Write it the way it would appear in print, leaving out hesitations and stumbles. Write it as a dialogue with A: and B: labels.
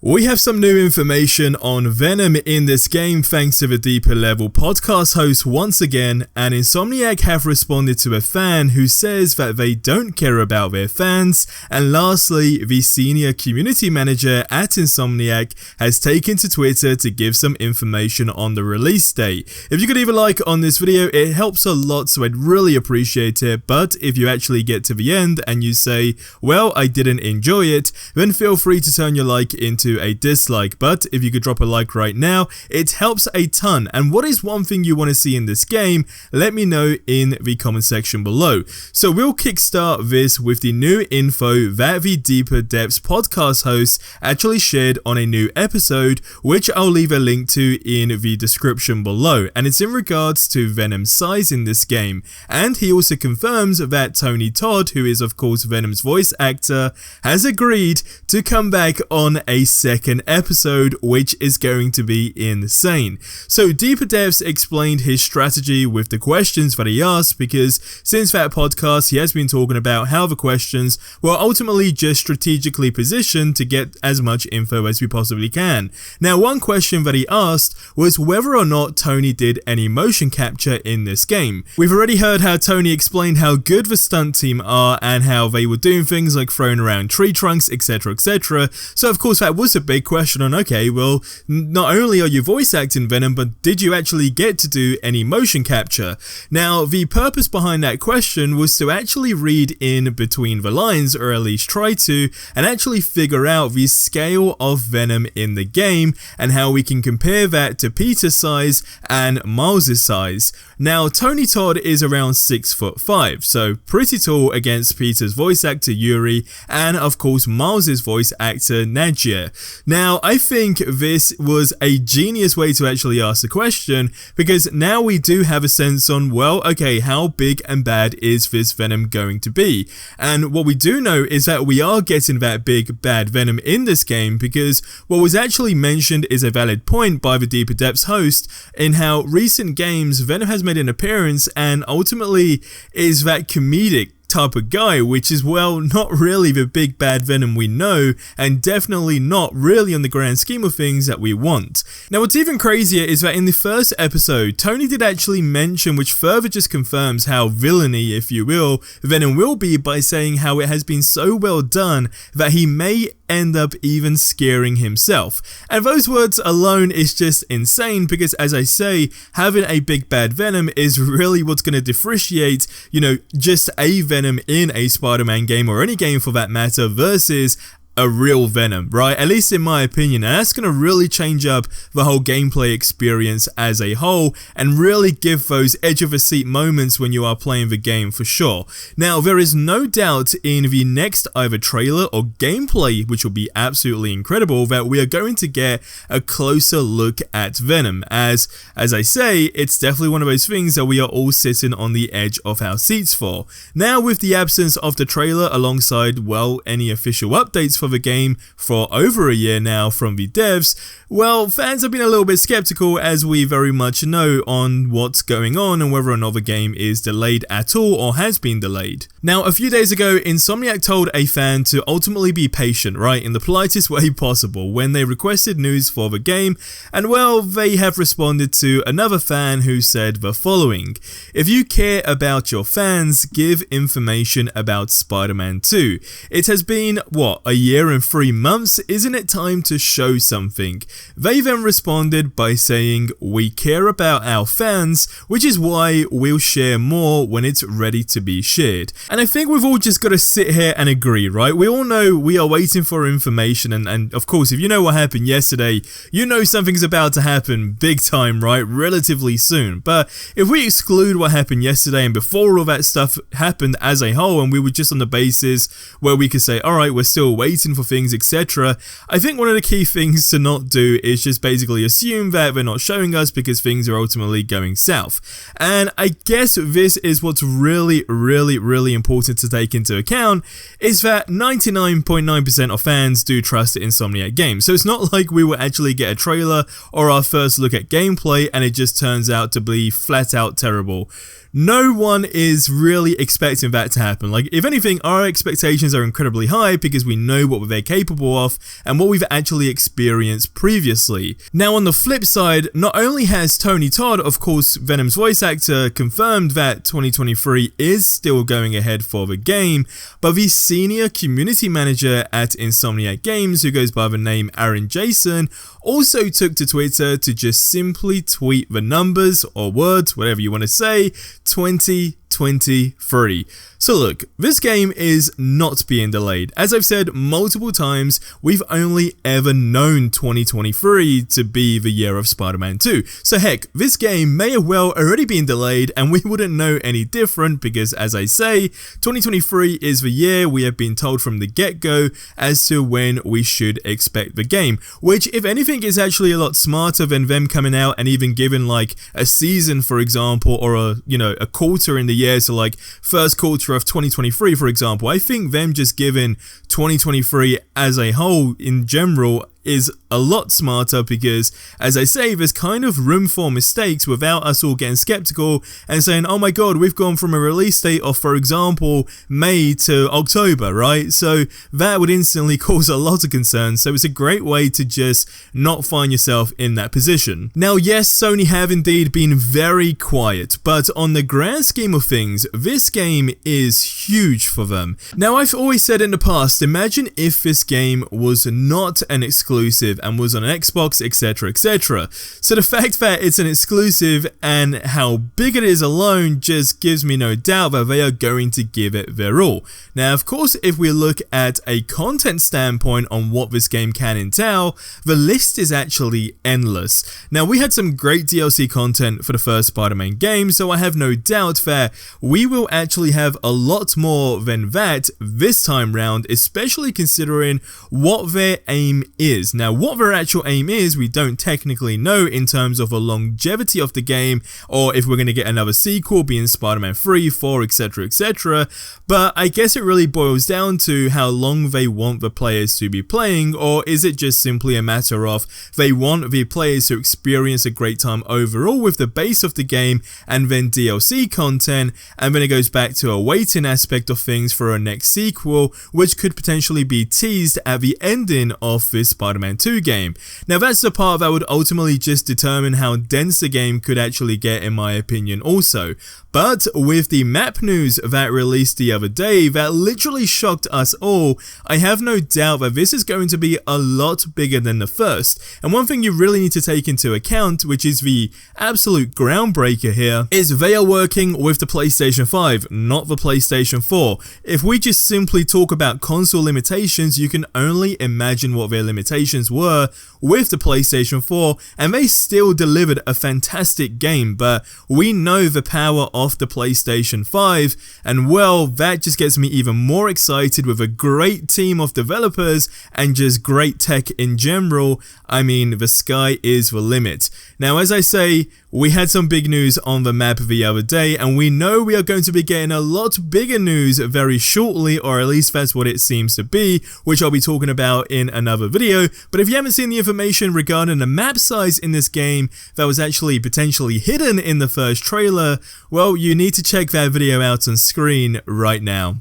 A: We have some new information on Venom in this game thanks to the Deeper Level podcast host once again, and Insomniac have responded to a fan who says that they don't care about their fans, and lastly, the senior community manager at Insomniac has taken to Twitter to give some information on the release date. If you could leave a like on this video, it helps a lot, so I'd really appreciate it, but if you actually get to the end and you say, well, I didn't enjoy it, then feel free to turn your like into a dislike. But if you could drop a like right now, it helps a ton. And what is one thing you want to see in this game? Let me know in the comment section below. So we'll kickstart this with the new info that the Deeper Depths podcast host actually shared on a new episode, which I'll leave a link to in the description below, and it's in regards to Venom's size in this game. And he also confirms that Tony Todd, who is of course Venom's voice actor, has agreed to come back on a second episode, which is going to be insane. So Deeper Depths explained his strategy with the questions that he asked, because since that podcast he has been talking about how the questions were ultimately just strategically positioned to get as much info as we possibly can. Now, one question that he asked was whether or not Tony did any motion capture in this game. We've already heard how Tony explained how good the stunt team are and how they were doing things like throwing around tree trunks, etc, etc. So of course that was a big question on, okay, well, not only are you voice acting Venom, but did you actually get to do any motion capture? Now, the purpose behind that question was to actually read in between the lines, or at least try to, and actually figure out the scale of Venom in the game and how we can compare that to Peter's size and Miles's size. Now, Tony Todd is around 6'5", so pretty tall against Peter's voice actor Yuri and of course Miles's voice actor Nadia. Now, I think this was a genius way to actually ask the question, because now we do have a sense on, well, okay, how big and bad is this Venom going to be? And what we do know is that we are getting that big bad Venom in this game, because what was actually mentioned is a valid point by the Deeper Depths host in how recent games Venom has made an appearance and ultimately is that comedic type of guy, which is, well, not really the big bad Venom we know, and definitely not really on the grand scheme of things that we want. Now, what's even crazier is that in the first episode, Tony did actually mention, which further just confirms how villainy, if you will, Venom will be, by saying how it has been so well done that he may end up even scaring himself. And those words alone is just insane, because as I say, having a big bad Venom is really what's going to differentiate, you know, just a Venom in a Spider-Man game, or any game for that matter, versus a real Venom, right? At least in my opinion, and that's going to really change up the whole gameplay experience as a whole, and really give those edge of a seat moments when you are playing the game for sure. Now, there is no doubt in the next either trailer or gameplay, which will be absolutely incredible, that we are going to get a closer look at Venom, as I say, it's definitely one of those things that we are all sitting on the edge of our seats for. Now, with the absence of the trailer alongside, well, any official updates for the game for over a year now from the devs, well, fans have been a little bit skeptical, as we very much know, on what's going on and whether or not the game is delayed at all or has been delayed. Now, a few days ago, Insomniac told a fan to ultimately be patient, right, in the politest way possible, when they requested news for the game, and well, they have responded to another fan who said the following: if you care about your fans, give information about Spider-Man 2. It has been, what, a year and 3 months? Isn't it time to show something? They then responded by saying, we care about our fans, which is why we'll share more when it's ready to be shared. And I think we've all just got to sit here and agree, right? We all know we are waiting for information, and of course, if you know what happened yesterday, you know something's about to happen big time, right? Relatively soon. But if we exclude what happened yesterday and before all that stuff happened as a whole, and we were just on the basis where we could say, alright, we're still waiting for things, etc., I think one of the key things to not do is just basically assume that they're not showing us because things are ultimately going south. And I guess this is what's really important to take into account, is that 99.9% of fans do trust Insomniac Games. So it's not like we will actually get a trailer or our first look at gameplay and it just turns out to be flat out terrible. No one is really expecting that to happen. Like, if anything, our expectations are incredibly high because we know what what they're capable of and what we've actually experienced previously. Now on the flip side, not only has Tony Todd, of course Venom's voice actor, confirmed that 2023 is still going ahead for the game, but the senior community manager at Insomniac Games, who goes by the name Aaron Jason, also took to Twitter to just simply tweet the numbers or words, whatever you want to say, 2023. So look, this game is not being delayed. As I've said multiple times, we've only ever known 2023 to be the year of Spider-Man 2. So heck, this game may have well already been delayed and we wouldn't know any different because, as I say, 2023 is the year we have been told from the get-go as to when we should expect the game, which if anything is actually a lot smarter than them coming out and even giving like a season, for example, or a quarter in the year, so like first quarter of 2023, for example. I think them just giving 2023 as a whole in general is a lot smarter because, as I say, there's kind of room for mistakes without us all getting skeptical and saying, oh my god, we've gone from a release date of, for example, May to October, right? So that would instantly cause a lot of concern, so it's a great way to just not find yourself in that position. Now yes, Sony have indeed been very quiet, but on the grand scheme of things, this game is huge for them. Now I've always said in the past, imagine if this game was not an exclusive and was on Xbox, etc, etc. So the fact that it's an exclusive and how big it is alone just gives me no doubt that they are going to give it their all. Now of course, if we look at a content standpoint on what this game can entail, the list is actually endless. Now we had some great DLC content for the first Spider-Man game, so I have no doubt that we will actually have a lot more than that this time round, especially considering what their aim is. Now what their actual aim is, we don't technically know in terms of the longevity of the game, or if we're going to get another sequel being Spider-Man 3, 4, etc, etc, but I guess it really boils down to how long they want the players to be playing, or is it just simply a matter of they want the players to experience a great time overall with the base of the game and then DLC content, and then it goes back to a waiting aspect of things for a next sequel, which could potentially be teased at the ending of this Spider-Man 2 game. Now that's the part that would ultimately just determine how dense the game could actually get, in my opinion also. But with the map news that released the other day that literally shocked us all, I have no doubt that this is going to be a lot bigger than the first. And one thing you really need to take into account, which is the absolute groundbreaker here, is they are working with the PlayStation 5, not the PlayStation 4. If we just simply talk about console limitations, you can only imagine what their limitations were with the PlayStation 4, and they still delivered a fantastic game, but we know the power of the PlayStation 5, and well, that just gets me even more excited with a great team of developers and just great tech in general. I mean, the sky is the limit. Now as I say, we had some big news on the map the other day, and we know we are going to be getting a lot bigger news very shortly, or at least that's what it seems to be, which I'll be talking about in another video. But if you haven't seen the information regarding the map size in this game that was actually potentially hidden in the first trailer, well, you need to check that video out on screen right now.